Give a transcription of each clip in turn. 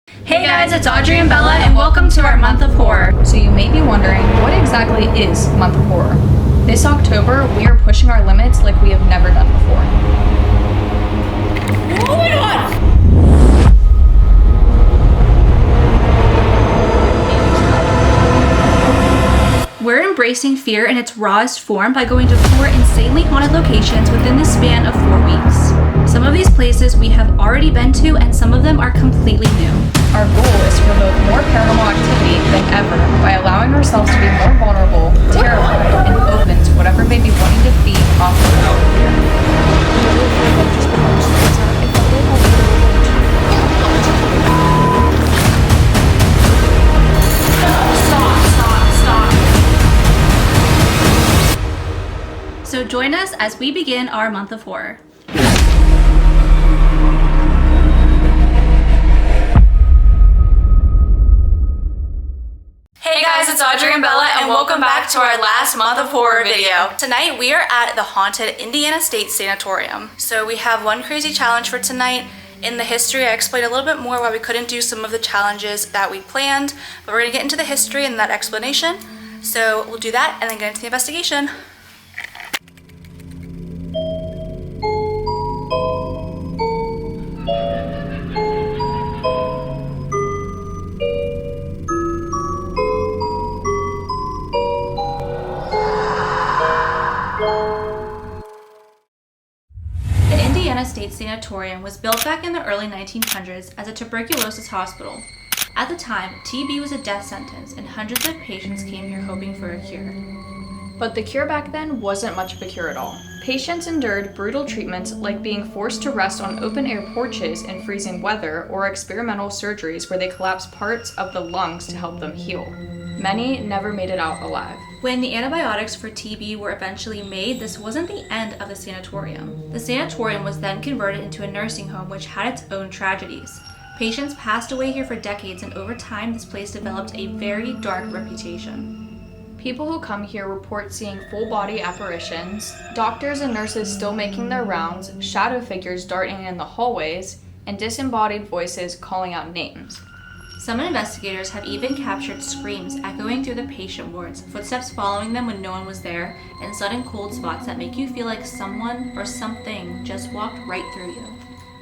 Hey guys, it's Audrey and Bella, and welcome to our month of horror. So you may be wondering, what exactly is Month of Horror? This October, we are pushing our limits like we have never done before. Oh my god! We're embracing fear in its rawest form by going to 4 insanely haunted locations within the span of 4 weeks. Some of these places we have already been to, and some of them are completely new. Our goal is to promote more paranormal activity than ever by allowing ourselves to be more vulnerable, terrified, and open to whatever may be wanting to feed off of our fear. Stop. So join us as we begin our month of horror. Hey guys, it's Audrey and Bella, and welcome back to our last month of horror video. Tonight we are at the haunted Indiana State Sanatorium. So we have one crazy challenge for tonight. In the history, I explained a little bit more why we couldn't do some of the challenges that we planned, but we're gonna get into the history and that explanation. So we'll do that and then get into the investigation. The Indiana State Sanatorium was built back in the early 1900s as a tuberculosis hospital. At the time, TB was a death sentence, and hundreds of patients came here hoping for a cure. But the cure back then wasn't much of a cure at all. Patients endured brutal treatments like being forced to rest on open-air porches in freezing weather or experimental surgeries where they collapsed parts of the lungs to help them heal. Many never made it out alive. When the antibiotics for TB were eventually made, this wasn't the end of the sanatorium. The sanatorium was then converted into a nursing home which had its own tragedies. Patients passed away here for decades, and over time this place developed a very dark reputation. People who come here report seeing full-body apparitions, doctors and nurses still making their rounds, shadow figures darting in the hallways, and disembodied voices calling out names. Some investigators have even captured screams echoing through the patient wards, footsteps following them when no one was there, and sudden cold spots that make you feel like someone or something just walked right through you.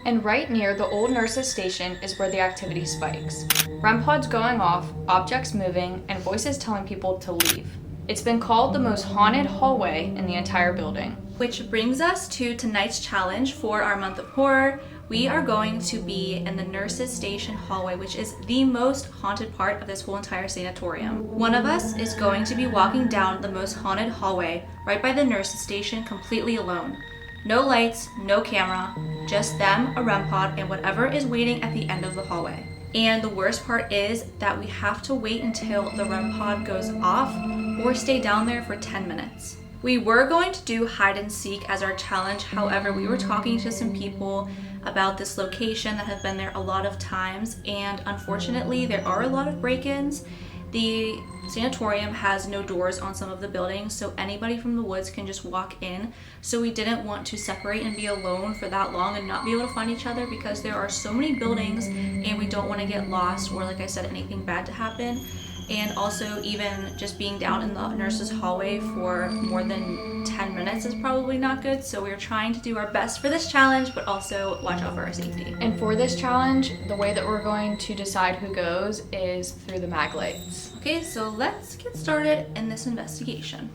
And right near the old nurses' station is where the activity spikes. REM pods going off, objects moving, and voices telling people to leave. It's been called the most haunted hallway in the entire building. Which brings us to tonight's challenge for our month of horror. We are going to be in the nurses' station hallway, which is the most haunted part of this whole entire sanatorium. One of us is going to be walking down the most haunted hallway right by the nurses' station completely alone. No lights, no camera, just them, a REM pod, and whatever is waiting at the end of the hallway. And the worst part is that we have to wait until the REM pod goes off or stay down there for 10 minutes. We were going to do hide and seek as our challenge, however, we were talking to some people about this location that have been there a lot of times, and unfortunately there are a lot of break-ins. The sanatorium has no doors on some of the buildings, so anybody from the woods can just walk in. So we didn't want to separate and be alone for that long and not be able to find each other, because there are so many buildings and we don't want to get lost or, like I said, anything bad to happen. And also, even just being down in the nurse's hallway for more than 10 minutes is probably not good. So we're trying to do our best for this challenge, but also watch out for our safety. And for this challenge, the way that we're going to decide who goes is through the maglites. Okay, so let's get started in this investigation.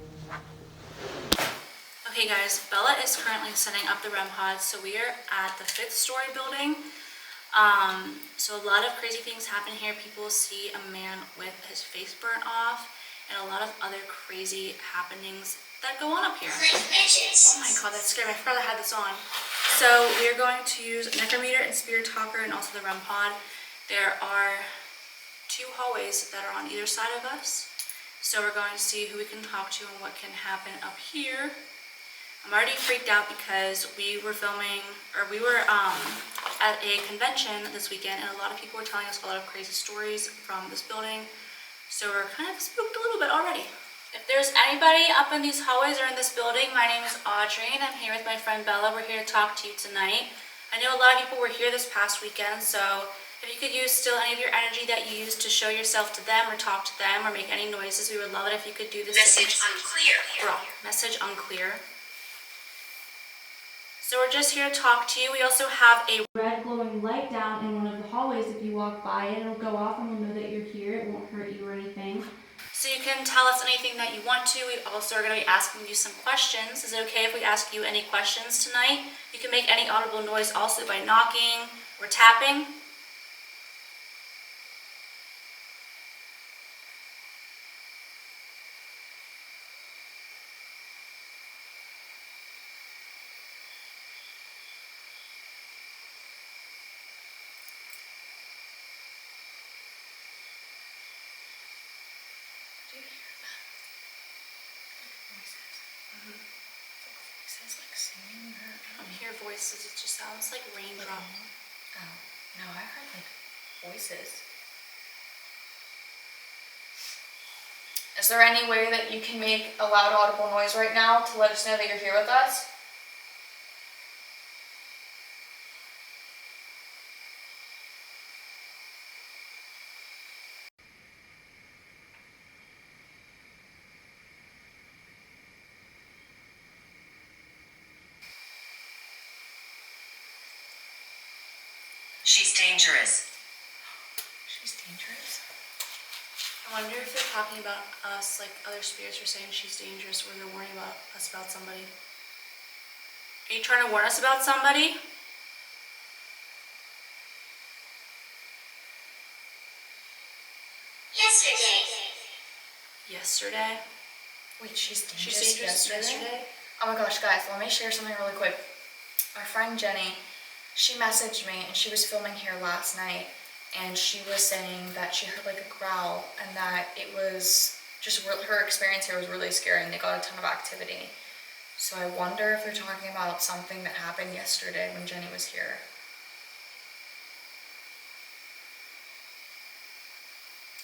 Okay guys, Bella is currently setting up the REM pods. So we are at the 5th story building. So a lot of crazy things happen here. People see a man with his face burnt off, and a lot of other crazy happenings that go on up here. Oh my god, that's scary. I forgot I had this on. So we are going to use Necrometer and Spirit Talker and also the REM pod. There are 2 hallways that are on either side of us. So we're going to see who we can talk to and what can happen up here. I'm already freaked out because we were at a convention this weekend, and a lot of people were telling us a lot of crazy stories from this building. So we're kind of spooked a little bit already. If there's anybody up in these hallways or in this building, my name is Audrey and I'm here with my friend Bella. We're here to talk to you tonight. I know a lot of people were here this past weekend, so If you could use still any of your energy that you used to show yourself to them or talk to them or make any noises, we would love it if you could do this. Message unclear. Girl, message unclear. So we're just here to talk to you. We also have a red glowing light down in one of the hallways. If you walk by it, it'll go off and we'll know that you're here. It won't hurt you or anything. So you can tell us anything that you want to. We also are going to be asking you some questions. Is it okay if we ask you any questions tonight? You can make any audible noise also by knocking or tapping. Do you hear that? Like voices. Voices like singing or I don't hear voices, it just sounds like raindrop. Oh, no, I heard like voices. Is there any way that you can make a loud audible noise right now to let us know that you're here with us? She's dangerous. She's dangerous? I wonder if they're talking about us, like other spirits are saying she's dangerous, or they're warning about us about somebody. Are you trying to warn us about somebody? Yesterday? Wait, she's dangerous, She's dangerous yesterday? Oh my gosh, guys, let me share something really quick. Our friend Jenny, she messaged me and she was filming here last night and she was saying that she heard like a growl and that it was just her experience here was really scary and they got a ton of activity. So I wonder if they're talking about something that happened yesterday when Jenny was here.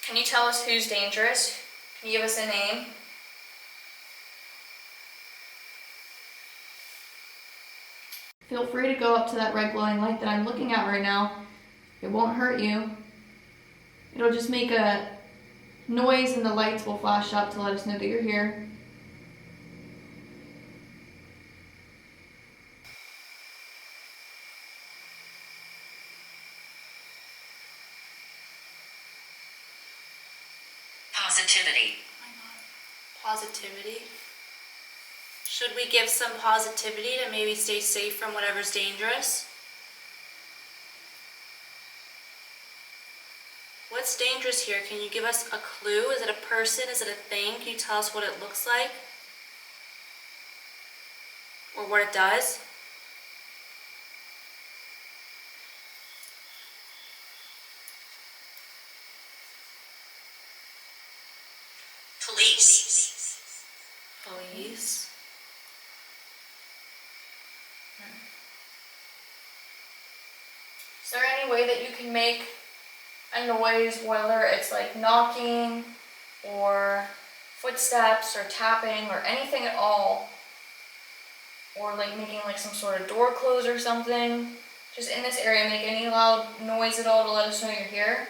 Can you tell us who's dangerous? Can you give us a name? Feel free to go up to that red glowing light that I'm looking at right now. It won't hurt you. It'll just make a noise and the lights will flash up to let us know that you're here. Positivity. Oh my God. Positivity. Should we give some positivity to maybe stay safe from whatever's dangerous? What's dangerous here? Can you give us a clue? Is it a person? Is it a thing? Can you tell us what it looks like? Or what it does? Police. Police. Is there any way that you can make a noise, whether it's like knocking or footsteps or tapping or anything at all, or like making like some sort of door close or something, just in this area, make any loud noise at all to let us know you're here?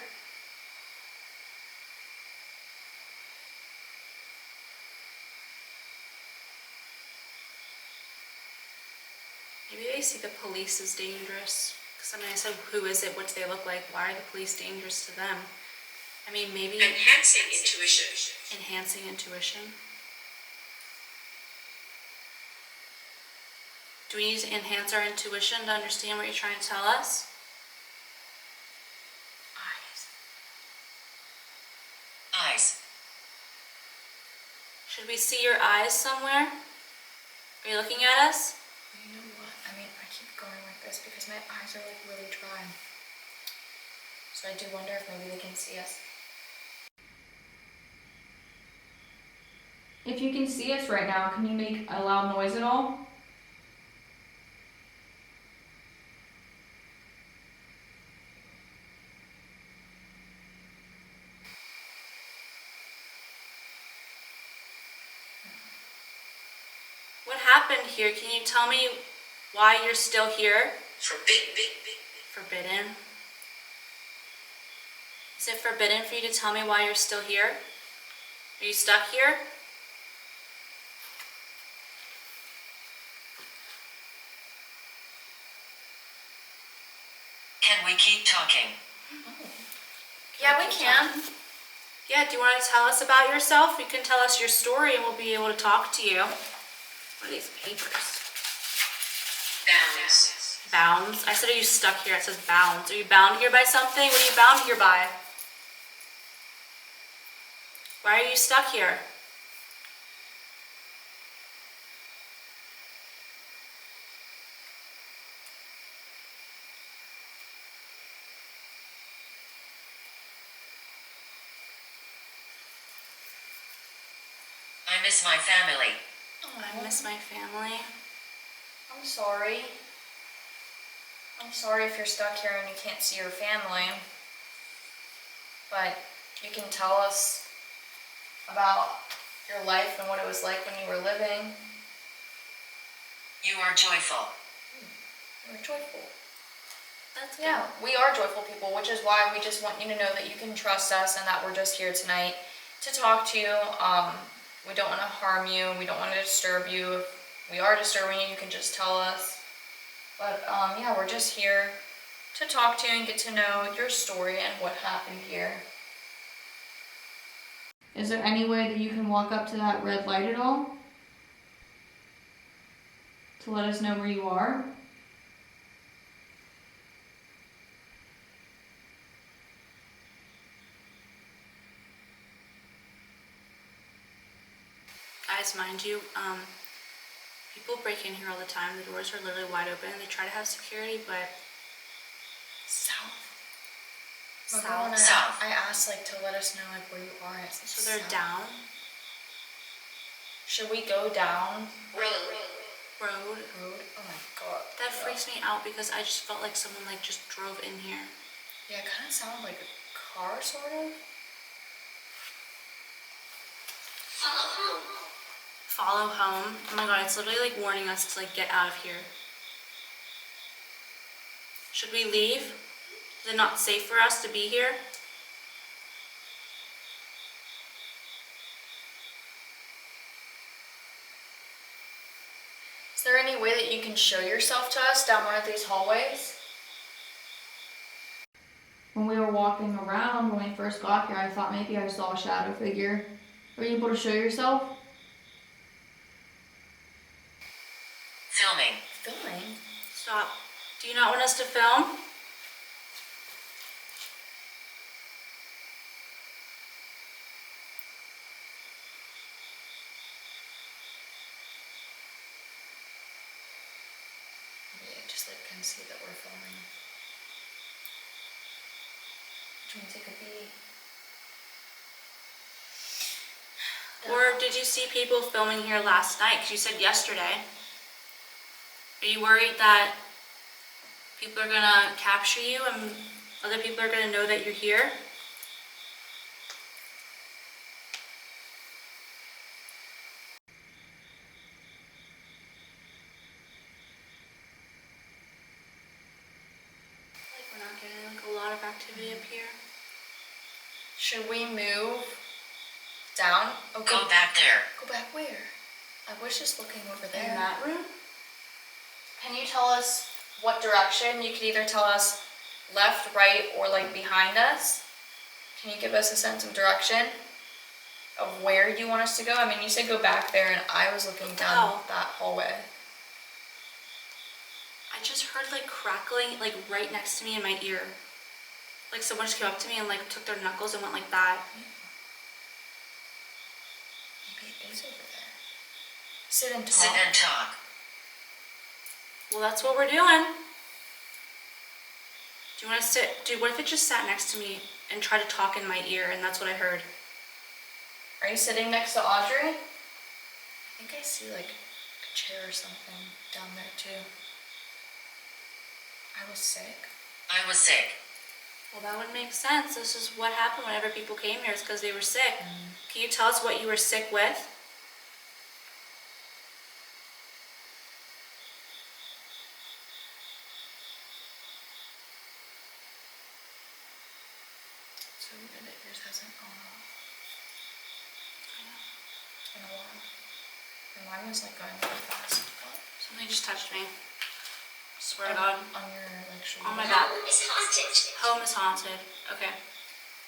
Maybe they see the police as dangerous. Because I mean, I said, who is it? What do they look like? Why are the police dangerous to them? I mean, maybe Enhancing intuition. enhancing intuition. Do we need to enhance our intuition to understand what you're trying to tell us? Eyes. Should we see your eyes somewhere? Are you looking at us? You know what? I mean, I keep going like this because my eyes are like really dry. So I do wonder if maybe they can see us. If you can see us right now, can you make a loud noise at all? What happened here? Can you tell me why you're still here? Forbidden. Forbidden. Is it forbidden for you to tell me why you're still here? Are you stuck here? Can we keep talking? Yeah, we can. Yeah, do you want to tell us about yourself? You can tell us your story and we'll be able to talk to you. What are these papers? Bounds. Bounds? I said, are you stuck here? It says bounds. Are you bound here by something? What are you bound here by? Why are you stuck here? I miss my family. Oh, I miss my family. I'm sorry. I'm sorry if you're stuck here and you can't see your family. But you can tell us about your life and what it was like when you were living. You are joyful. We're joyful. That's good. Yeah, we are joyful people, which is why we just want you to know that you can trust us and that we're just here tonight to talk to you. We don't want to harm you. We don't want to disturb you. If we are disturbing you, you can just tell us. But yeah, we're just here to talk to you and get to know your story and what happened here. Is there any way that you can walk up to that red light at all? To let us know where you are? Guys, mind you, people break in here all the time. The doors are literally wide open. They try to have security, but South. South. I asked to let us know where you are. so they're down. Should we go down Road. Road. Oh my god. That freaks me out because I just felt like someone just drove in here. Yeah, it kind of sounded like a car, sort of. Follow home. Follow home. Oh my god, it's literally warning us to get out of here. Should we leave? Is it not safe for us to be here? Is there any way that you can show yourself to us down one of these hallways? When we were walking around, when we first got here, I thought maybe I saw a shadow figure. Are you able to show yourself? Filming. Filming? Stop. Do you not want us to film? Yeah, just can see that we're filming. Do you want to take a peek? Or did you see people filming here last night? Because you said yesterday. Are you worried that people are gonna capture you and other people are gonna know that you're here? We're not getting a lot of activity up here. Should we move down? Oh, Go back there. Go back where? I was just looking over In there. that room? Can you tell us what direction? You could either tell us left, right, or behind us. Can you give us a sense of direction of where you want us to go? I mean, you said go back there, and I was looking down that hallway. I just heard crackling right next to me in my ear. Someone just came up to me and took their knuckles and went like that. Maybe it is over there. Sit and talk. Sit and talk. Well, that's what we're doing. Do you want to sit? Dude, what if it just sat next to me and tried to talk in my ear and that's what I heard? Are you sitting next to Audrey? I think I see a chair or something down there too. I was sick. I was sick. Well, that would make sense. This is what happened whenever people came here, is because they were sick. Can you tell us what you were sick with? So weird that yours hasn't gone off. In a while. And mine was like going really fast. What? Something just touched me. Swear to God. On your like shoulder. On my back. Home is haunted. Home is haunted. Okay.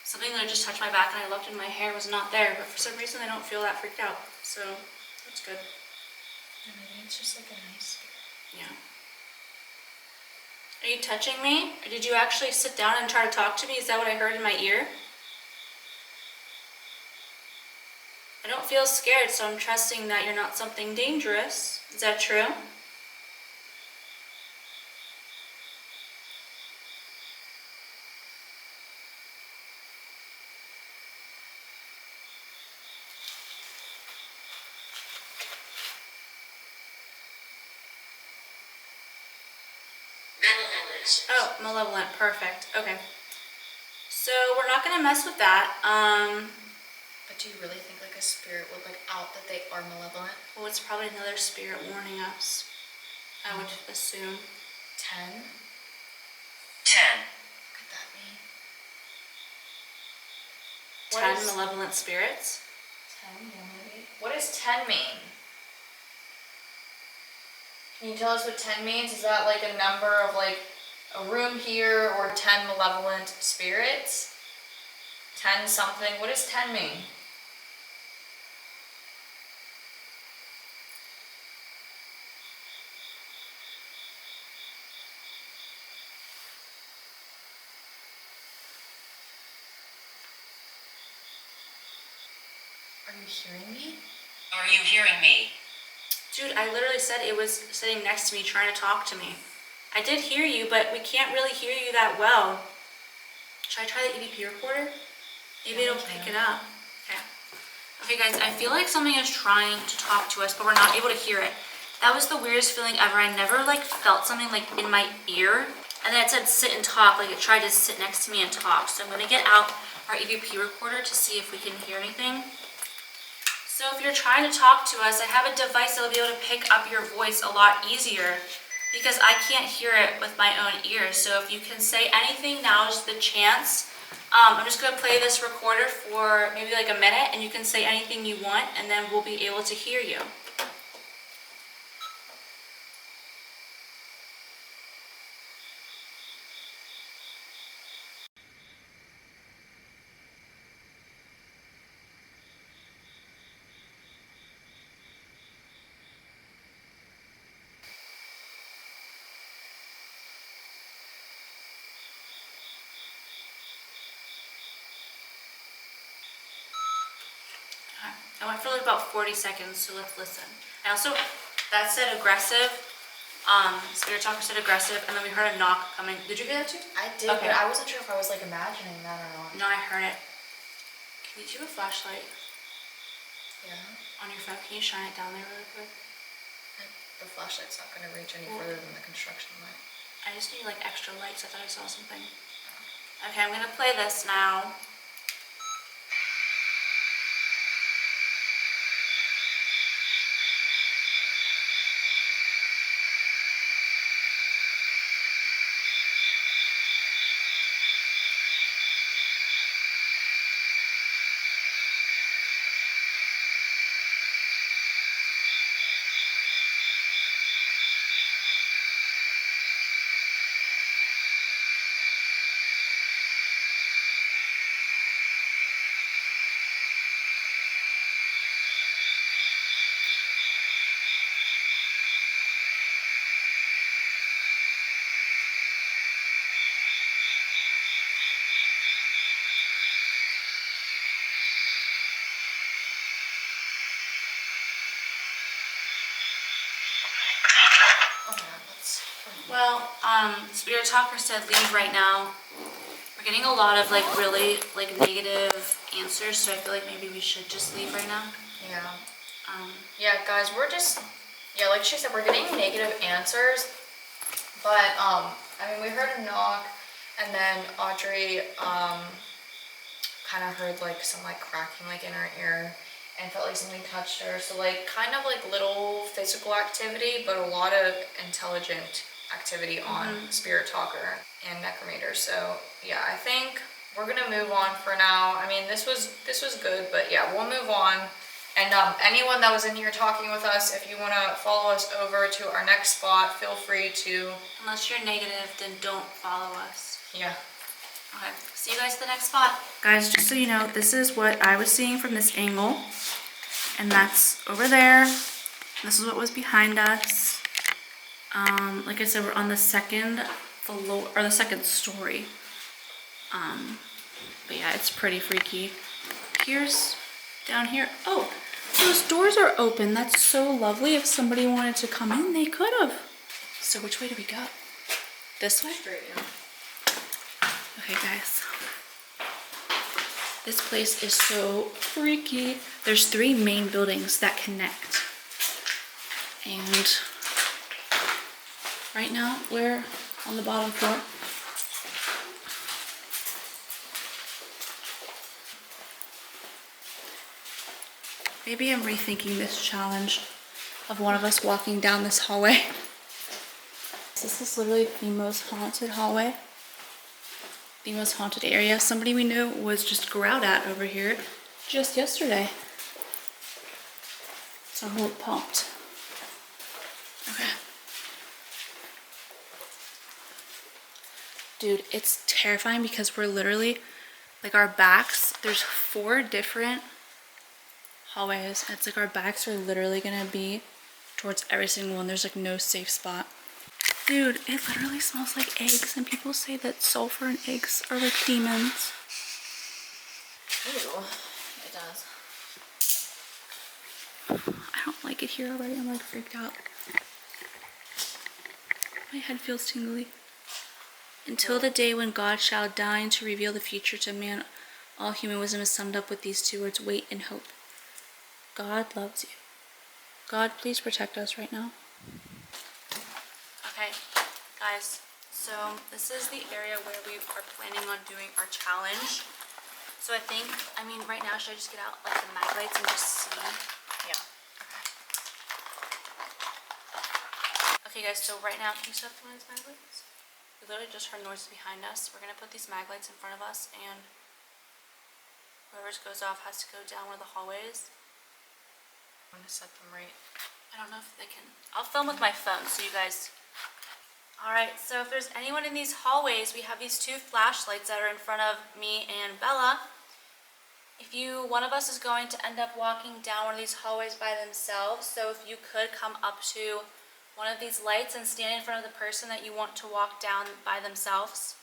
Something that just touched my back and I looked and my hair was not there, but for some reason I don't feel that freaked out. So that's good. Yeah, maybe it's just like a nice spirit. Yeah. Are you touching me? Or did you actually sit down and try to talk to me? Is that what I heard in my ear? I don't feel scared, so I'm trusting that you're not something dangerous. Is that true? Malevolent. Oh, malevolent. Perfect. Okay. So we're not gonna mess with that. But do you really think like a spirit would like out that they are malevolent? Well, it's probably another spirit warning us. I would assume. 10? 10. What could that mean? 10 malevolent spirits. 10, yeah, maybe. What does 10 mean? Can you tell us what 10 means? Is that like a number of like a room here or 10 malevolent spirits? 10 something? What does 10 mean? Are you hearing me? Are you hearing me? Dude, I literally said it was sitting next to me trying to talk to me. I did hear you, but we can't really hear you that well. Should I try the EVP recorder? Maybe it'll pick it up. Okay. Okay guys, I feel like something is trying to talk to us, but we're not able to hear it. That was the weirdest feeling ever. I never like felt something like in my ear. And then it said sit and talk, like it tried to sit next to me and talk. So I'm gonna get out our EVP recorder to see if we can hear anything. So if you're trying to talk to us, I have a device that will be able to pick up your voice a lot easier because I can't hear it with my own ears. So if you can say anything, now is the chance. I'm just gonna play this recorder for maybe like a minute and you can say anything you want and then we'll be able to hear you. I went for like about 40 seconds, so let's listen. I also, that said aggressive, Spirit Talker said aggressive, and then we heard a knock coming. Did you hear that too? I did, Okay. but I wasn't sure if I was like imagining that or not. No, I heard it. Can you do a flashlight Yeah. on your phone? Can you shine it down there really quick? The flashlight's not going to reach any further than the construction light. I just need like extra lights. I thought I saw something. Okay, I'm gonna play this now. Oh my god, that's... Well, Spirit Talker said leave right now. We're getting a lot of like really like negative answers, so I feel like maybe we should just leave right now. Yeah. Yeah, guys, we're just... Yeah, like she said, we're getting negative answers. But, I mean, we heard a knock, and then Audrey, kind of heard like some like cracking like in her ear and felt like something touched her. So like kind of like little physical activity, but a lot of intelligent activity on Spirit Talker and Necrometer. So yeah, I think we're gonna move on for now. I mean, this was good, but yeah, we'll move on. And anyone that was in here talking with us, if you want to follow us over to our next spot, feel free to. Unless you're negative, then don't follow us. Yeah. Okay, see you guys at the next spot. Guys, just so you know, this is what I was seeing from this angle. And that's over there. This is what was behind us. Like I said, we're on the second floor, or the second story. But yeah, it's pretty freaky. Here's down here. Oh, those doors are open. That's so lovely. If somebody wanted to come in, they could have. So which way do we go? This way? Straight in. Okay, guys. This place is so freaky. There's 3 main buildings that connect. And right now we're on the bottom floor. Maybe I'm rethinking this challenge of one of us walking down this hallway. This is literally the most haunted hallway. The most haunted area. Somebody we knew was just growled at over here just yesterday. So I'm really pumped. Okay. Dude, it's terrifying because we're literally, like our backs, there's 4 different hallways. It's like our backs are literally gonna be towards every single one. There's like no safe spot. Dude, it literally smells like eggs, and people say that sulfur and eggs are like demons. Ew, it does. I don't like it here already. I'm like freaked out. My head feels tingly. Until the day when God shall deign to reveal the future to man, all human wisdom is summed up with these 2 words: wait and hope. God loves you. God, please protect us right now. Okay, guys, so this is the area where we are planning on doing our challenge. So I mean, right now, should I just get out like the maglites and just see? Yeah. Okay, guys, so right now, can you stop one of these maglites? We literally just heard noises behind us. We're gonna put these maglites in front of us, and whoever goes off has to go down one of the hallways. I'm gonna set them right. I don't know if they can. I'll film with my phone so you guys. Alright, so if there's anyone in these hallways, we have these 2 flashlights that are in front of me and Bella. If one of us is going to end up walking down one of these hallways by themselves, so if you could come up to one of these lights and stand in front of the person that you want to walk down by themselves.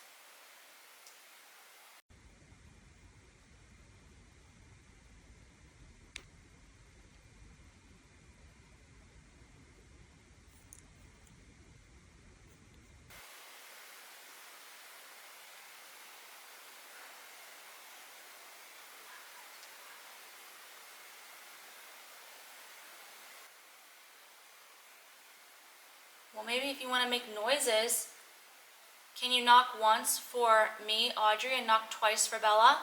Well, maybe if you want to make noises, can you knock once for me, Audrey, and knock twice for Bella?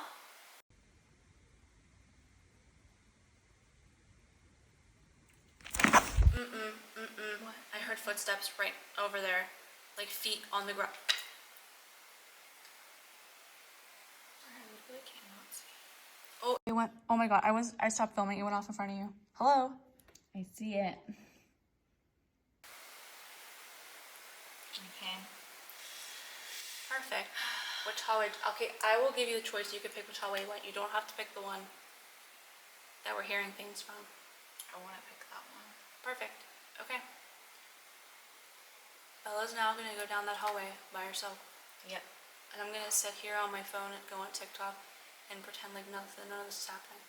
What? I heard footsteps right over there, like feet on the ground. Oh, it went. Oh my god! I stopped filming. It went off in front of you. Hello. I see it. Okay. Perfect. Which hallway? Okay, I will give you the choice. You can pick which hallway you want. You don't have to pick the one that we're hearing things from. I want to pick that one. Perfect. Okay. Bella's now gonna go down that hallway by herself, Yep. and I'm gonna sit here on my phone and go on TikTok and pretend like none of this is happening.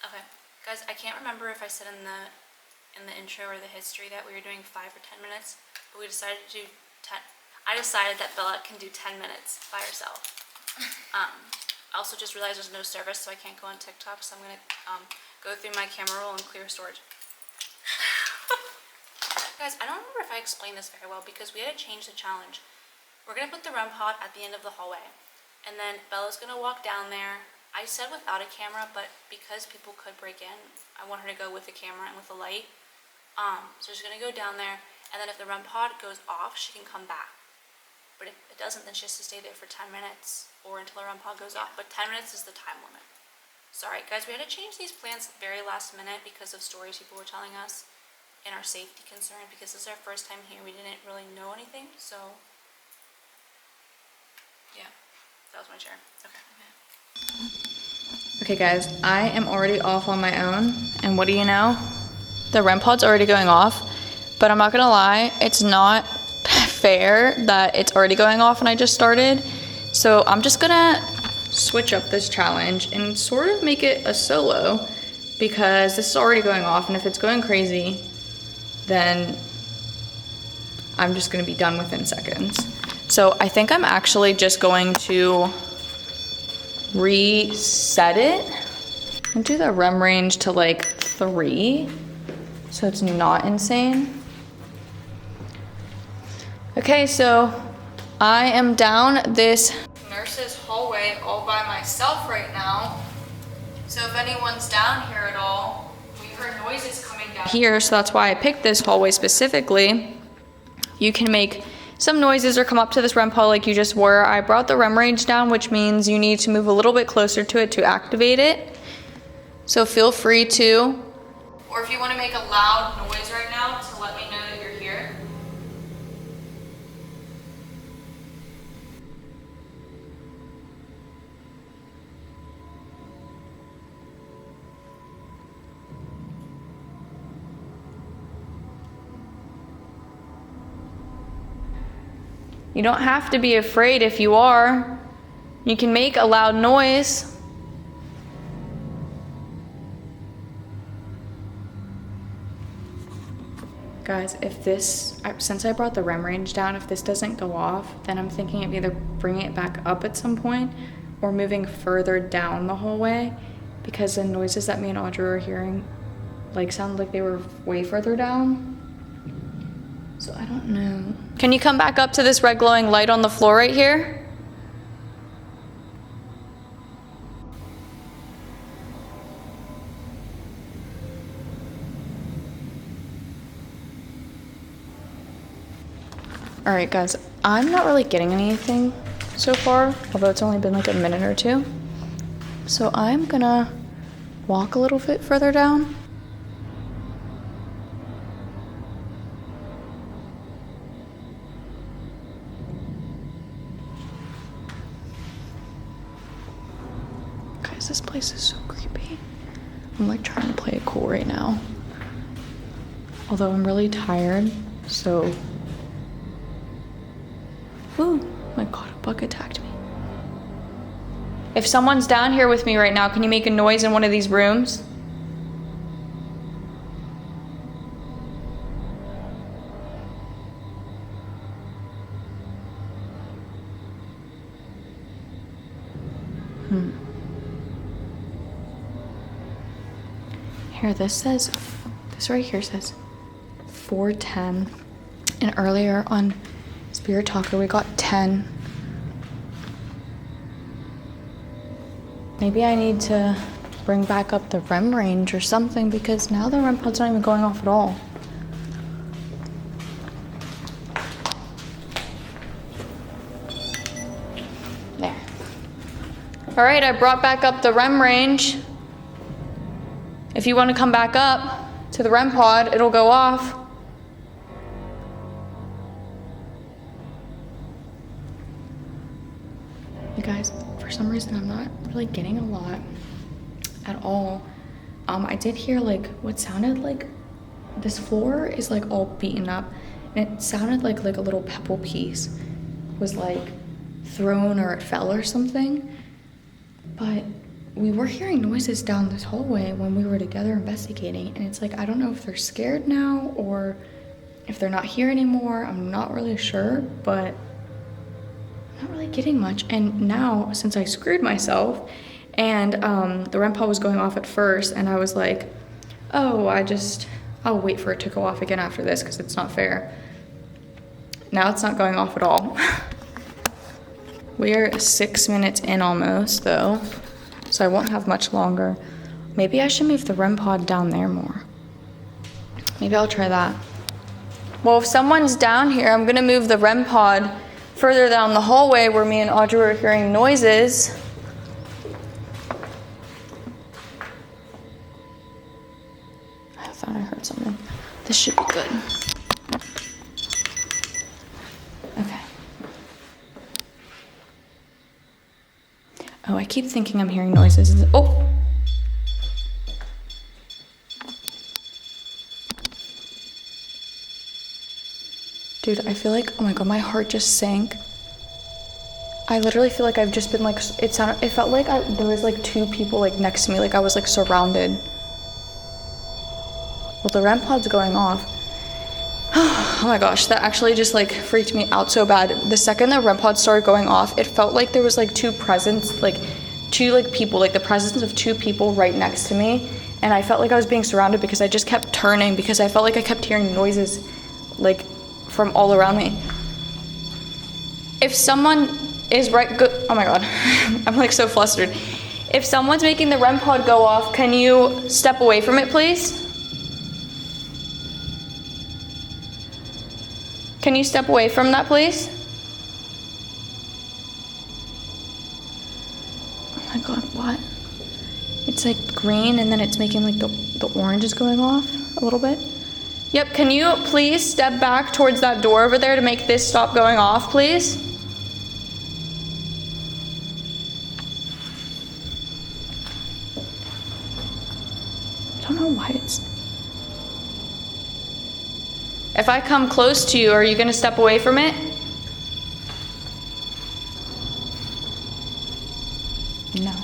Okay, guys, I can't remember if I said in the intro or the history that we were doing 5 or 10 minutes, but we decided to do 10. I decided that Bella can do 10 minutes by herself. I also just realized there's no service, so I can't go on TikTok, so I'm gonna go through my camera roll and clear storage. Guys, I don't remember if I explained this very well because we had to change the challenge. We're gonna put the REM pod at the end of the hallway, and then Bella's gonna walk down there. I said without a camera, but because people could break in, I want her to go with a camera and with a light. So she's gonna go down there, and then if the REM pod goes off, she can come back. But if it doesn't, then she has to stay there for 10 minutes or until her REM pod goes off. But 10 minutes is the time limit. Sorry, guys, we had to change these plans very last minute because of stories people were telling us and our safety concern, because this is our first time here. We didn't really know anything, so yeah, that was my chair. Okay. Okay guys, I am already off on my own, and what do you know? The REM pod's already going off, but I'm not gonna lie, it's not fair that it's already going off and I just started. So I'm just gonna switch up this challenge and sort of make it a solo, because this is already going off, and if it's going crazy, then I'm just gonna be done within seconds. So I think I'm actually just going to reset it and do the REM range to like 3, so it's not insane. Okay, so I am down this nurse's hallway all by myself right now. So if anyone's down here at all, we heard noises coming down here, so that's why I picked this hallway specifically. You can make some noises or come up to this REM pod like you just were. I brought the REM range down, which means you need to move a little bit closer to it to activate it. So feel free to. Or if you want to make a loud noise right now to let me know that you're here. You don't have to be afraid if you are. You can make a loud noise. Guys, if this, since I brought the REM range down, if this doesn't go off, then I'm thinking of either bringing it back up at some point or moving further down the hallway, because the noises that me and Audrey were hearing like sounded like they were way further down. So I don't know. Can you come back up to this red glowing light on the floor right here? All right, guys, I'm not really getting anything so far, although it's only been like a minute or two. So I'm gonna walk a little bit further down. Guys, this place is so creepy. I'm like trying to play it cool right now. Although I'm really tired, so. Ooh, my God, a bug attacked me. If someone's down here with me right now, can you make a noise in one of these rooms? Here, this right here says 410. And earlier on Spirit Talker, we got 10. Maybe I need to bring back up the REM range or something, because now the REM pod's not even going off at all. There. All right, I brought back up the REM range. If you want to come back up to the REM pod, it'll go off. You guys, for some reason, I'm not really getting a lot at all. I did hear like what sounded like this floor is like all beaten up, and it sounded like a little pebble piece was like thrown or it fell or something. But we were hearing noises down this hallway when we were together investigating, and it's like, I don't know if they're scared now or if they're not here anymore. I'm not really sure, but I'm not really getting much. And now, since I screwed myself and the REM pod was going off at first, and I was like, oh, I'll wait for it to go off again after this because it's not fair. Now it's not going off at all. We're 6 minutes in almost though, so I won't have much longer. Maybe I should move the REM pod down there more. Maybe I'll try that. Well, if someone's down here, I'm gonna move the REM pod further down the hallway where me and Audrey were hearing noises. I thought I heard something. This should be good. Okay. Oh, I keep thinking I'm hearing noises. Oh! Dude, I feel like, oh my god, my heart just sank. I literally feel like I've just been like, it felt like there was like 2 people like next to me, like I was like surrounded. Well, the REM pod's going off. Oh my gosh, that actually just like freaked me out so bad. The second the REM pod started going off, it felt like there was like 2 presents, like 2 like people, like the presence of 2 people right next to me. And I felt like I was being surrounded because I just kept turning because I felt like I kept hearing noises like from all around me. If someone is oh my god, I'm like so flustered. If someone's making the REM pod go off, can you step away from it, please? Can you step away from that, please? Oh my god, what? It's like green and then it's making like the orange is going off a little bit. Yep, can you please step back towards that door over there to make this stop going off, please? I don't know why it's... If I come close to you, are you gonna step away from it? No.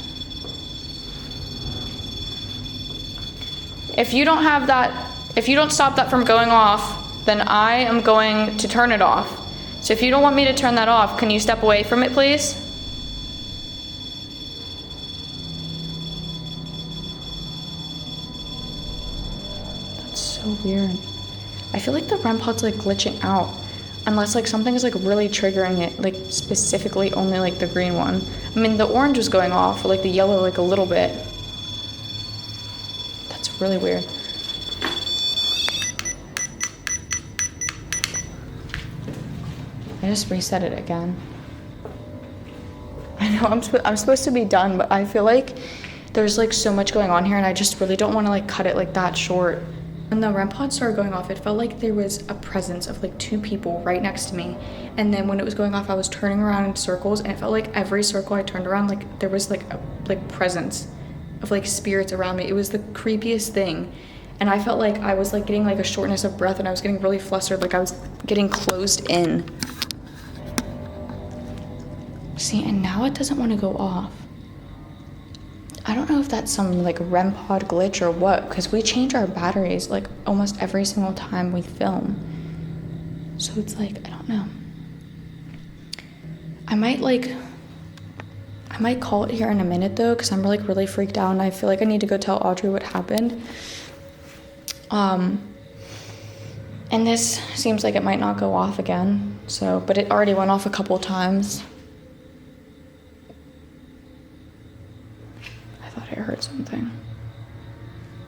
If you don't have that, if you don't stop that from going off, then I am going to turn it off. So if you don't want me to turn that off, can you step away from it, please? That's so weird. I feel like the REM pod's like glitching out. Unless like something is like really triggering it, like specifically only like the green one. I mean, the orange was going off, or like the yellow like a little bit. That's really weird. I just reset it again. I know I'm supposed to be done, but I feel like there's like so much going on here and I just really don't want to like cut it like that short. When the REM pod started going off, it felt like there was a presence of like 2 people right next to me. And then when it was going off, I was turning around in circles and it felt like every circle I turned around, like there was like a presence of like spirits around me. It was the creepiest thing. And I felt like I was like getting like a shortness of breath and I was getting really flustered, like I was getting closed in. See, and now it doesn't want to go off. I don't know if that's some like REM pod glitch or what, because we change our batteries like almost every single time we film. So it's like, I don't know. I might call it here in a minute though, because I'm like really freaked out and I feel like I need to go tell Audrey what happened. And this seems like it might not go off again. So, but it already went off a couple times. I heard something.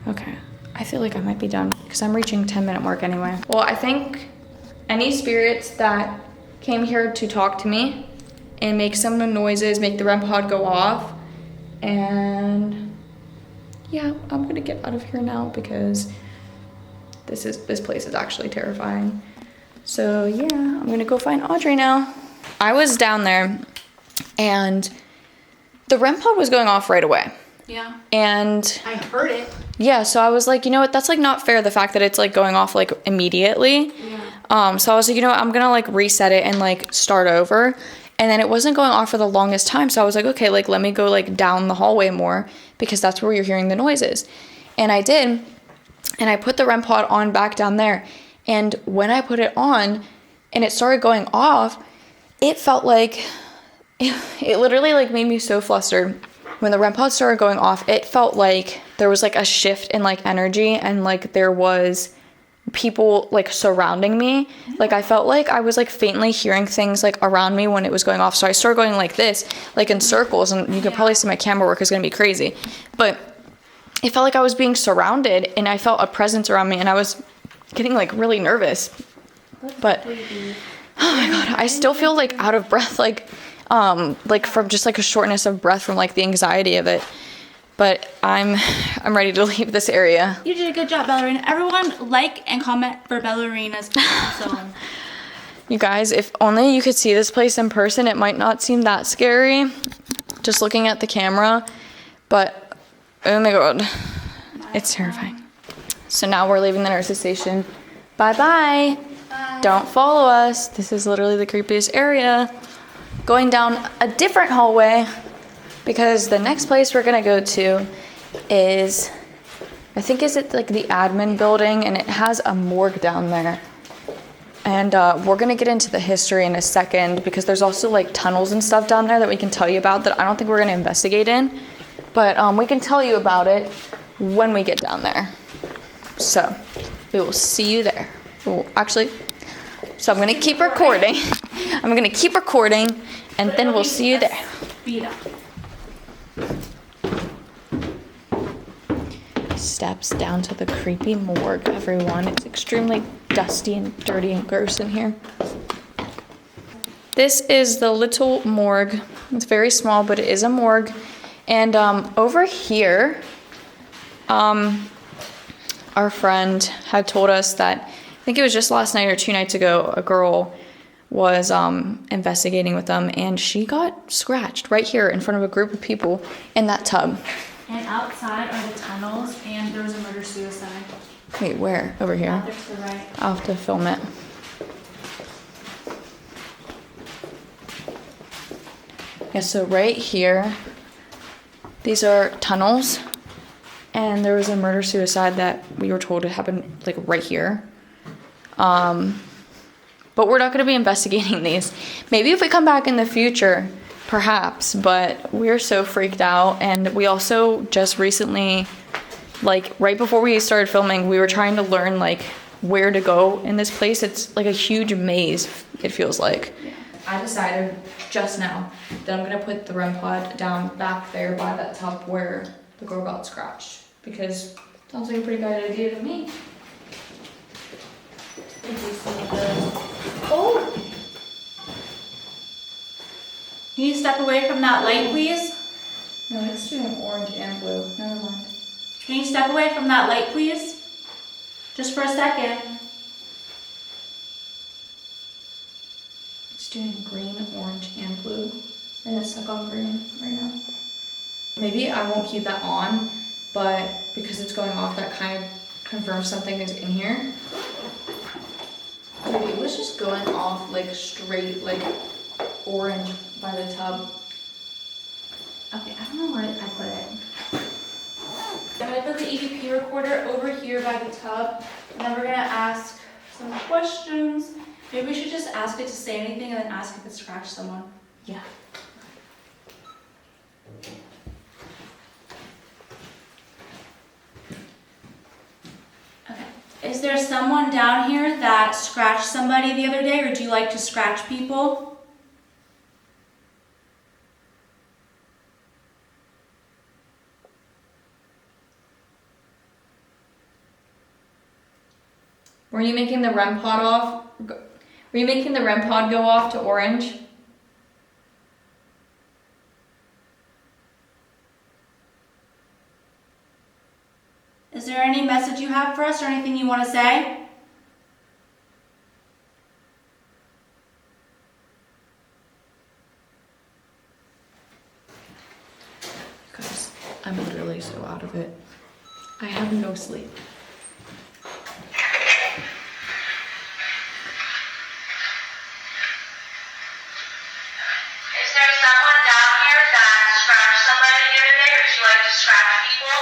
Okay, I feel like I might be done because I'm reaching 10-minute mark anyway. Well, I think any spirits that came here to talk to me and make some noises, make the REM pod go off, and yeah, I'm gonna get out of here now because this place is actually terrifying. So yeah, I'm gonna go find Audrey now. I was down there and the REM pod was going off right away. Yeah. And I heard it. Yeah, so I was like, you know what, that's like not fair, the fact that it's like going off like immediately. Yeah. So I was like, you know what, I'm gonna like reset it and like start over. And then it wasn't going off for the longest time, so I was like, okay, like let me go like down the hallway more because that's where you're hearing the noises. And I did, and I put the REM pod on back down there. And when I put it on and it started going off, it felt like it literally like made me so flustered. When the REM pod started going off, it felt like there was like a shift in like energy and like there was people like surrounding me. Like I felt like I was like faintly hearing things like around me when it was going off. So I started going like this, like in circles, and you could probably see my camera work is gonna be crazy. But it felt like I was being surrounded and I felt a presence around me and I was getting like really nervous. But Oh my god, I still feel like out of breath, like from just like a shortness of breath from like the anxiety of it. But I'm ready to leave this area. You did a good job, Ballerina. Everyone like and comment for Ballerina's zone. You guys, if only you could see this place in person, it might not seem that scary just looking at the camera, but oh my god, it's terrifying. So now we're leaving the nurse's station. Bye-bye. Bye. Don't follow us. This is literally the creepiest area. Going down a different hallway because the next place we're gonna go to is, I think is it like the admin building, and it has a morgue down there. And we're gonna get into the history in a second because there's also like tunnels and stuff down there that we can tell you about that I don't think we're gonna investigate in, but we can tell you about it when we get down there. So we will see you there. Well, actually, so I'm gonna keep recording. I'm gonna keep recording, and then we'll see you there. Beat up. Steps down to the creepy morgue, everyone. It's extremely dusty and dirty and gross in here. This is the little morgue. It's very small, but it is a morgue. And over here, our friend had told us that, I think it was just last night or 2 nights ago, a girl was investigating with them, and she got scratched right here in front of a group of people in that tub. And outside are the tunnels, and there was a murder-suicide. Wait, where? Over here? Out there to the right. I'll have to film it. Yeah, so right here, these are tunnels, and there was a murder-suicide that we were told had happened like right here. But we're not going to be investigating these. Maybe if we come back in the future, perhaps, but we're so freaked out. And we also just recently, like right before we started filming, we were trying to learn like where to go in this place. It's like a huge maze, it feels like. I decided just now that I'm gonna put the REM pod down back there by that tub where the girl got scratched, because it sounds like a pretty good idea to me. Oh! Can you step away from that light, please? No, it's doing orange and blue. Never mind. Can you step away from that light, please? Just for a second. It's doing green, orange, and blue. And it's stuck on green right now. Maybe I won't keep that on, but because it's going off, that kind of confirms something is in here. Dude, it was just going off like straight, like orange by the tub. Okay, I don't know where I put it. I'm gonna put the EVP recorder over here by the tub, and then we're gonna ask some questions. Maybe we should just ask it to say anything and then ask if it scratched someone. Yeah. Okay. Is there someone down here that scratched somebody the other day, or do you like to scratch people? Were you making the REM pod off? Were you making the REM pod go off to orange? Is there any message you have for us or anything you want to say? Guys, I'm literally so out of it. I have no sleep. Is there someone down here that scratched somebody the other day, or do you like to scratch people?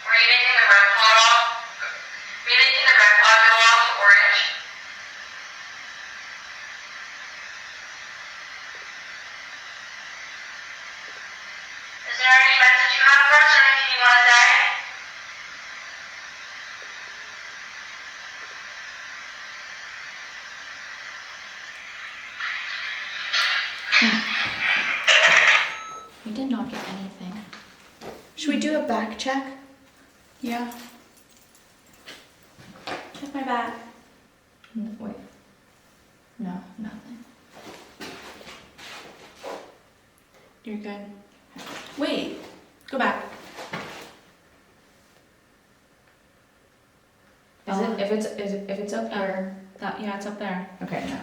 Were you making the REM pod off? Were you making the REM pod go off to orange? Is there any message you have for us or anything you want to say? You We did not get anything. Should we do a back check? Yeah. Check my back. Wait. No, nothing. You're good. Wait. Go back. If it's up here. Yeah, it's up there. Okay, no.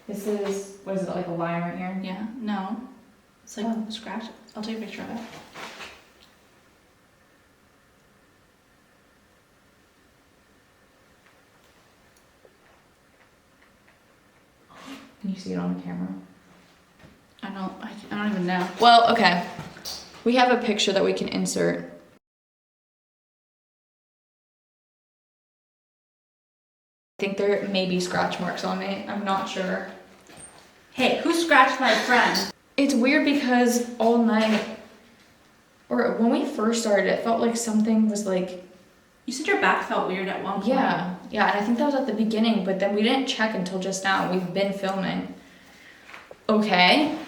This is, what is it, like a line right here? Yeah. No. It's like Oh. scratch. I'll take a picture of it. Can you see it on the camera? I don't even know. Well, okay. We have a picture that we can insert. I think there may be scratch marks on me. I'm not sure. Hey, who scratched my friend? It's weird because all night, or when we first started, it felt like something was like, You said your back felt weird at one point. yeah, and I think that was at the beginning, but then we didn't check until just now. We've been filming. Okay,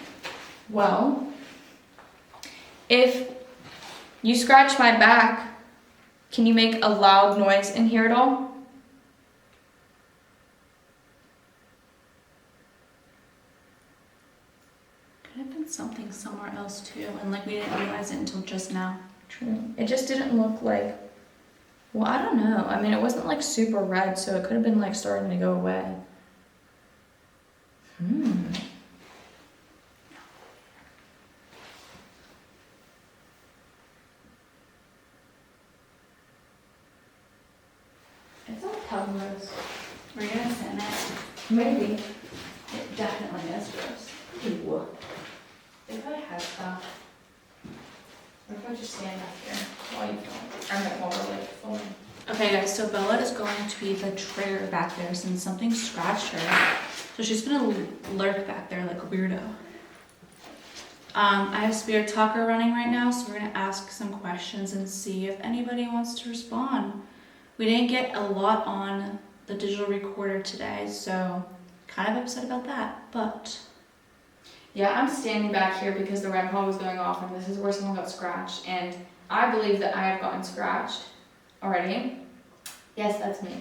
well, if you scratch my back, can you make a loud noise in here at all? Could have been something somewhere else too, and like we didn't realize it until just now. True. It just didn't look like, well, I don't know. I mean, it wasn't like super red, so it could have been like starting to go away. It's all pelvis. We're gonna send it. Maybe. It definitely is gross. Ew. If I had stuff. Or if I just stand up here while you film. Or while we're like filming. Okay guys, so Bella is going to be the traitor back there since something scratched her. So she's gonna lurk back there like a weirdo. I have Spirit Talker running right now, so we're gonna ask some questions and see if anybody wants to respond. We didn't get a lot on the digital recorder today, so kind of upset about that, but Yeah, I'm standing back here because the REM pod was going off and this is where someone got scratched, and I believe that I have gotten scratched already. Yes, that's me.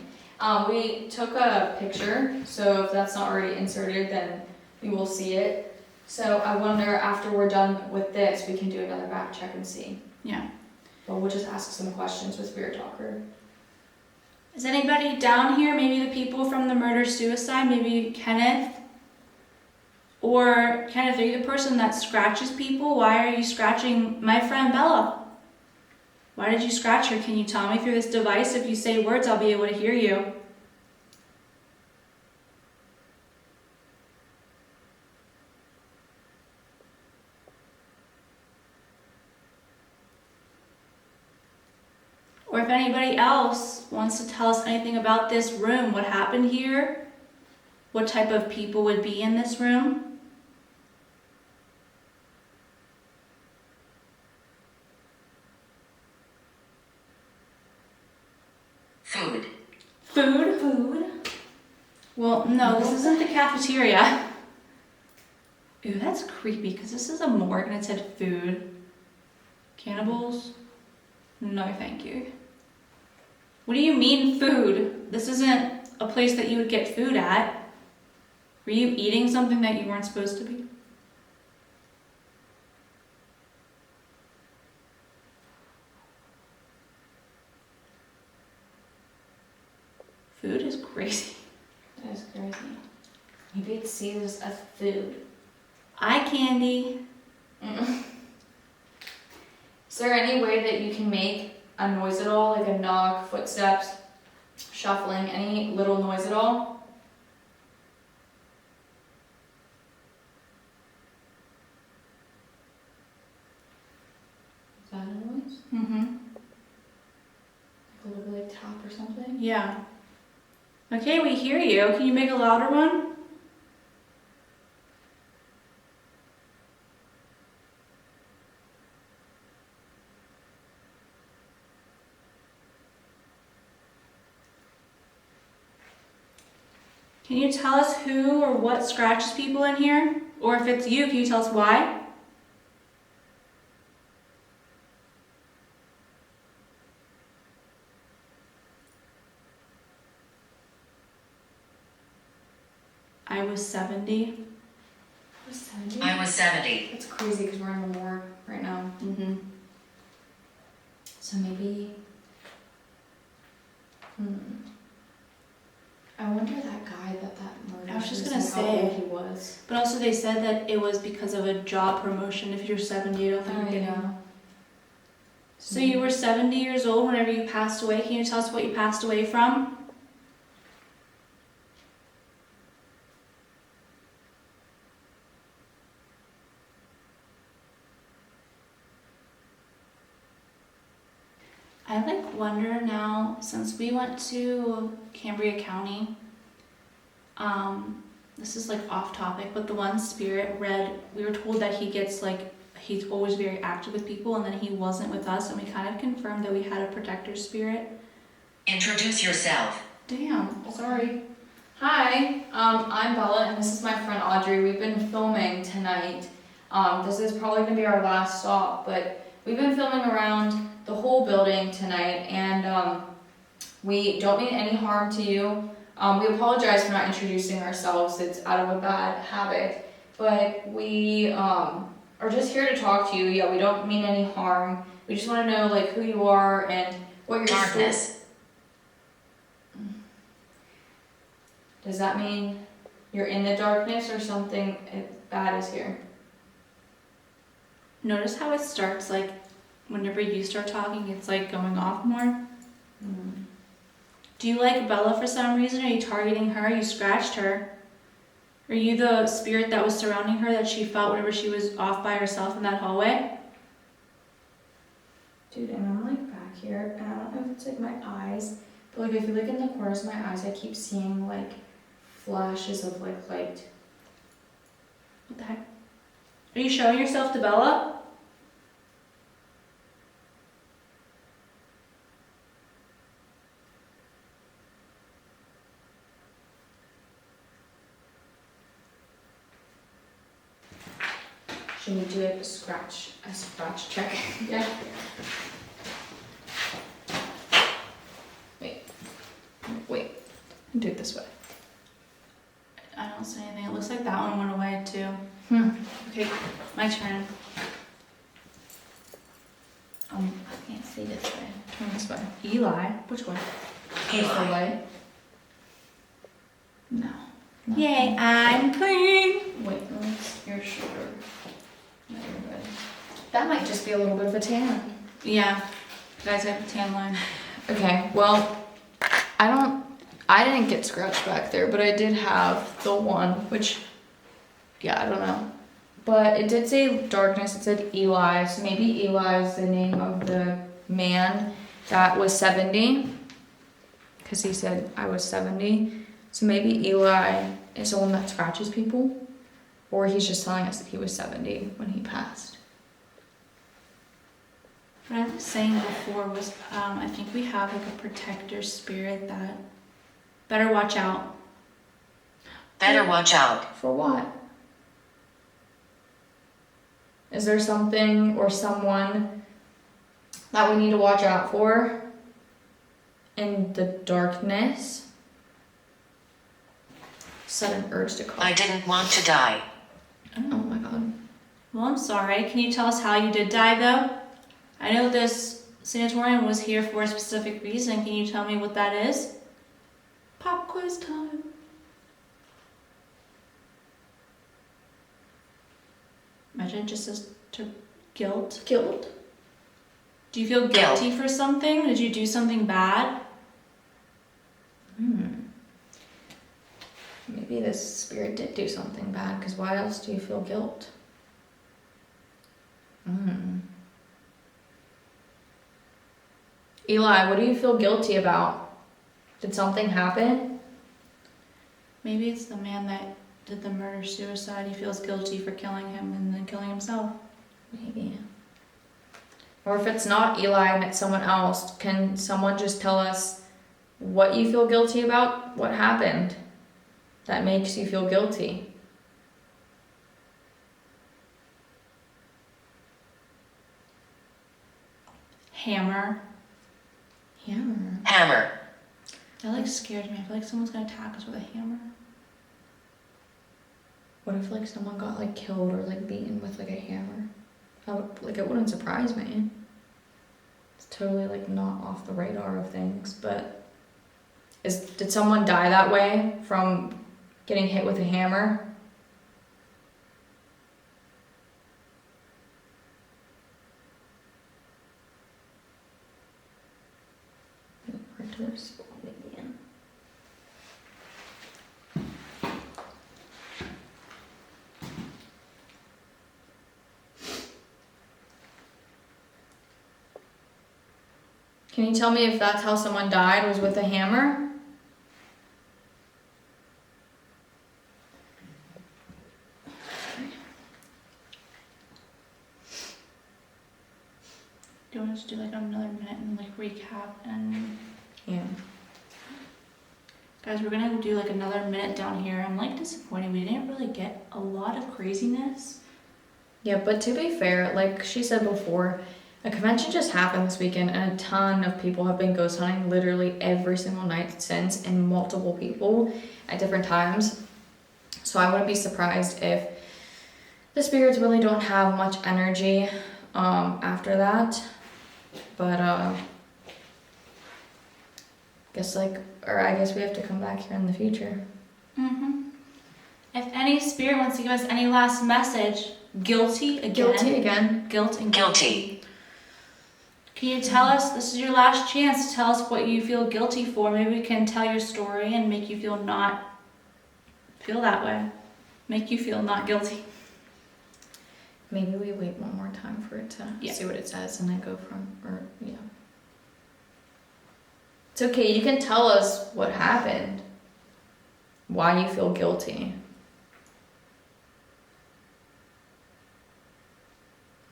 We took a picture, so if that's not already inserted, then we will see it. So I wonder after we're done with this, we can do another back check and see. yeah. But we'll just ask some questions with Spirit Talker. Is anybody down here? Maybe the people from the murder-suicide, maybe Kenneth? Or Kenneth, are you the person that scratches people? Why are you scratching my friend Bella? Why did you scratch her? Can you tell me through this device? If you say words, I'll be able to hear you. Or if anybody else wants to tell us anything about this room, what happened here, what type of people would be in this room. Food. Food? Food? Well, no, this isn't the cafeteria. Ooh, that's creepy because this is a morgue and it said food. Cannibals? No, thank you. What do you mean food? This isn't a place that you would get food at. Were you eating something that you weren't supposed to be? Food is crazy. That is crazy. Maybe it sees as food. Eye candy. Is there any way that you can make a noise at all, like a knock, footsteps, shuffling, any little noise at all? Is that a noise? Mm-hmm. Like a little bit like tap or something? Yeah. Okay, we hear you. Can you make a louder one? Can you tell us who or what scratches people in here? Or if it's you, can you tell us why? I was 70. Was 70? I was 70. That's crazy because we're in the morgue right now. Mm-hmm. So maybe. I wonder that guy that murdered. I was just person, gonna how say. old he was. But also they said that it was because of a job promotion. If you're 70, I don't think you're getting. Yeah. So you were 70 years old whenever you passed away. Can you tell us what you passed away from? I like wonder now, since we went to Cambria County, this is like off topic, but the one spirit we were told that he gets like, he's always very active with people, and then he wasn't with us, and we kind of confirmed that we had a protector spirit. Introduce yourself. Damn, sorry. Hi, I'm Bella, and this is my friend Audrey. We've been filming tonight. This is probably gonna be our last stop, but we've been filming around the whole building tonight, and we don't mean any harm to you. We apologize for not introducing ourselves. It's out of a bad habit, but we are just here to talk to you. Yeah, we don't mean any harm. We just want to know like who you are and what your Darkness. Does that mean you're in the darkness or something bad is here? Notice how it starts like, whenever you start talking, it's like going off more. Do you like Bella for some reason? Are you targeting her? You scratched her. Are you the spirit that was surrounding her that she felt whenever she was off by herself in that hallway? Dude, and I'm like back here, and I don't know if it's like my eyes, but like if you look in the corners of my eyes, I keep seeing like flashes of like light. What the heck? Are you showing yourself to Bella? Should we do a scratch check? Yeah. Wait. Do it this way. I don't see anything. It looks like that one went away too. Okay, my turn. I can't see this way. Turn this way. Eli, which way? This the way. No. No. Yay, I'm clean. Wait, that's your shoulder. No, you're good. That might just be a little bit of a tan. Yeah, guys, I have a tan line. Okay, well, I didn't get scratched back there, but I did have the one, which, yeah, I don't know. But it did say darkness, it said Eli, so maybe Eli is the name of the man that was 70, because he said I was 70. So maybe Eli is the one that scratches people, or he's just telling us that he was 70 when he passed. What I was saying before was, I think we have like a protector spirit that better watch out. Better watch out. For what? Is there something or someone that we need to watch out for in the darkness? Sudden urge to call. I didn't want to die. Oh my god. Well, I'm sorry. Can you tell us how you did die though? I know this sanatorium was here for a specific reason. Can you tell me what that is? Pop quiz time. Imagine it just says to guilt. Guilt? Do you feel guilty for something? Did you do something bad? Maybe this spirit did do something bad, because why else do you feel guilt? Eli, what do you feel guilty about? Did something happen? Maybe it's the man that did the murder-suicide. He feels guilty for killing him and then killing himself. Maybe. Or if it's not Eli and it's someone else, can someone just tell us what you feel guilty about? What happened that makes you feel guilty? Hammer. Hammer. Hammer. That like scares me. I feel like someone's gonna attack us with a hammer. What if like someone got like killed or like beaten with like a hammer? It wouldn't surprise me. It's totally like not off the radar of things, but did someone die that way from getting hit with a hammer? Hard to respond again. Can you tell me if that's how someone died, was with a hammer? Do you want us to do like another minute and like recap and Yeah. guys, we're gonna do like another minute down here. I'm like disappointed we didn't really get a lot of craziness. Yeah, but to be fair, like she said before, a convention just happened this weekend and a ton of people have been ghost hunting literally every single night since, and multiple people at different times. So I wouldn't be surprised if the spirits really don't have much energy after that. But I guess we have to come back here in the future. If any spirit wants to give us any last message, guilty again. Guilty again. Guilt and Guilty. Can you tell us, this is your last chance to tell us what you feel guilty for. Maybe we can tell your story and make you feel not feel that way. Make you feel not guilty. Maybe we wait one more time for it to see what it says and then go from, It's okay, you can tell us what happened. Why you feel guilty.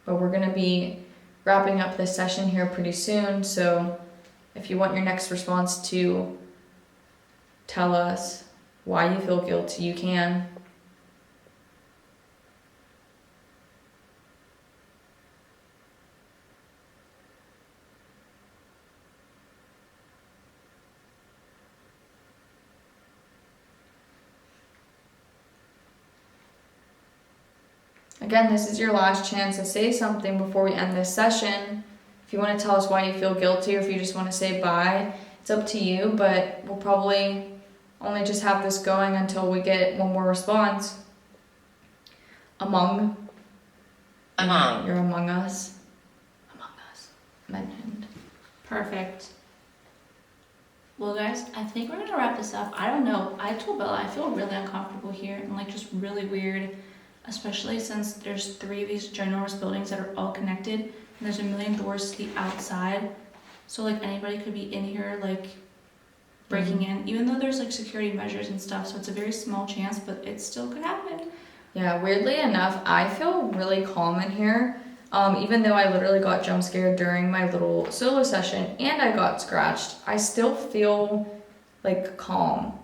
But we're gonna be wrapping up this session here pretty soon, so if you want your next response to tell us why you feel guilty, you can. Again, this is your last chance to say something before we end this session. If you want to tell us why you feel guilty or if you just want to say bye, it's up to you, but we'll probably only just have this going until we get one more response. Among. You're among us. Among us. Mentioned. Perfect. Well guys, I think we're gonna wrap this up. I don't know, I told Bella I feel really uncomfortable here and like just really weird, especially since there's 3 of these ginormous buildings that are all connected and there's a million doors to the outside. So like anybody could be in here like breaking in, even though there's like security measures and stuff, so it's a very small chance, but it still could happen. Yeah, weirdly enough, I feel really calm in here. Even though I literally got jump scared during my little solo session and I got scratched, I still feel like calm.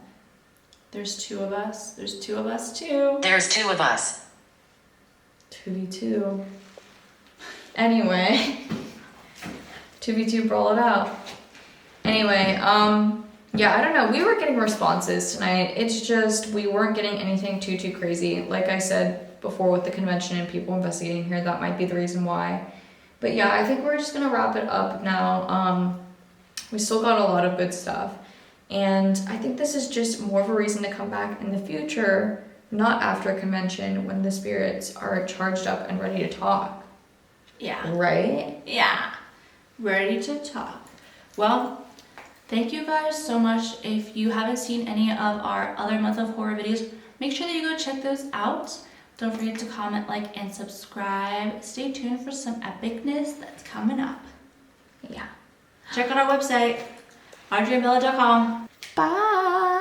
There's 2 of us. There's 2 of us too. There's 2 of us. 2v2. Anyway. 2v2 brawl it out. Anyway, yeah, I don't know. We were getting responses tonight. It's just we weren't getting anything too crazy. Like I said before with the convention and people investigating here, that might be the reason why. But yeah, I think we're just gonna wrap it up now. We still got a lot of good stuff. And I think this is just more of a reason to come back in the future, not after a convention when the spirits are charged up and ready to talk. Yeah. Right? Yeah. Ready to talk. Well, thank you guys so much. If you haven't seen any of our other month of horror videos, make sure that you go check those out. Don't forget to comment, like, and subscribe. Stay tuned for some epicness that's coming up. Yeah. Check out our website, audreyandbella.com. Bye.